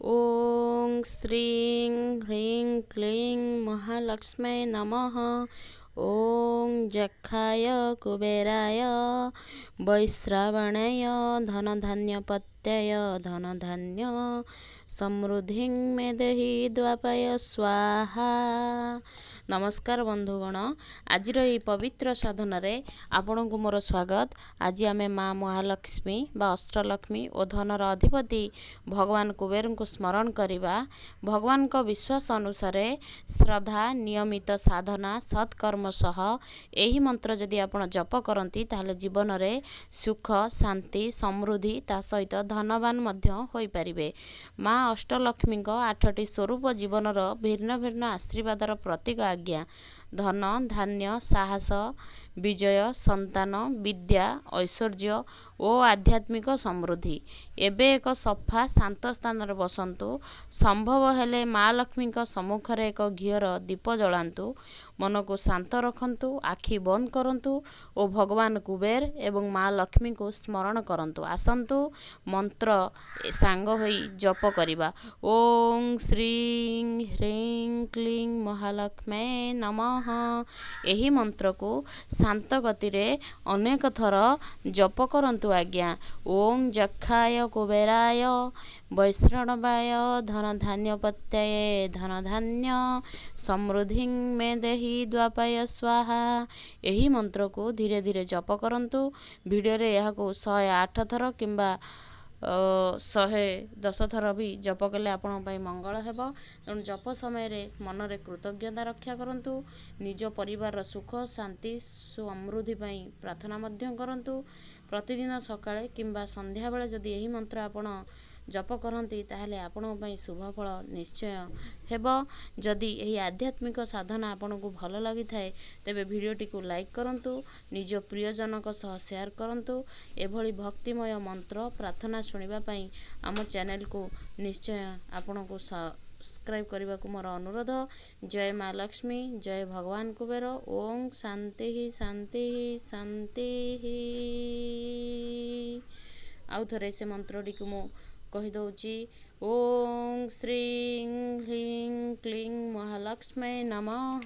ओं श्रीं ह्रीं क्लीं महालक्ष्मै नमः। ओं जक्षाय कुबेराय वैश्रवणाय धनधान्यपत्याय धनधान्य समृद्धिं मे देहि द्वापाय स्वाहा। नमस्कार बंधुगण, आजिर ये पवित्र साधन आपण को मोर स्वागत। आज आम माँ महालक्ष्मी बा अष्टलक्ष्मी और धनर अधिपति भगवान कुबेर को स्मरण करवा। भगवान को विश्वास अनुसार श्रद्धा नियमित साधना सत्कर्म सह यही मंत्र जदि आपण जप करती ताहले जीवन में सुख शांति समृद्धि ता सहित धनवान मध्य होई परिबे। माँ अष्टलक्ष्मी 8टी स्वरूप जीवनर भिन्न भिन्न आशीर्वादर प्रतीक आज्ञा। धन धान्य साहस विजय संतान विद्या ऐश्वर्य और आध्यात्मिक समृद्धि। एबे एक सफा शांत स्थान बसंतु। संभव हेले माँ लक्ष्मी सम्मुखें एक घीर दीप जलांतु। मन को शांत रखंतु, आखि बंद करंतु और भगवान कुबेर एवं माँ लक्ष्मी को स्मरण करंतु। आसंतु मंत्र सांग होई जप करिबा। ओं श्रीं ह्रीं क्लीं महालक्ष्मै नमः। यही मंत्र को शांत गति रे अनेक थर जप करंतु आज्ञा। ओं जक्षाय कुबेराय वैश्रवणाय धनधान्यपत्याय धनधान्य समृद्धिं मे देहि द्वापाय स्वाहा। यही मंत्र को धीरे धीरे जप करंतु। वीडियो रे यह को 108 थर किंबा 110 थर भी जप कले आपण मंगल हेब। तेणु जप समय रे मन रे कृतज्ञता रक्षा करंतु। निज परिवार सुख शांति समृद्धि प्रार्थना मध्य करंतु। प्रतिदिन सकाळे किंबा संध्या बेले जदि यही मंत्र आपण जप करती ताहले आपण शुभफल निश्चय हेब। जदि यही आध्यात्मिक साधना आपण को भल लगी थाए तेबे भिडियोटी को लाइक करंतु, निज प्रियजनक सह शेयर करंतु। एभली भक्तिमय मंत्र प्रार्थना सुनिबा पई आम चैनल को निश्चय आपण को सब्सक्राइब करने को मोर अनुरोध। जय माँ लक्ष्मी, जय भगवान कुबेर। ओं शांति शांति शांति। आउ थरे से मंत्रटी को मु कहि दउची। ओं श्रीं ह्रीं क्लीं महालक्ष्मै नमः।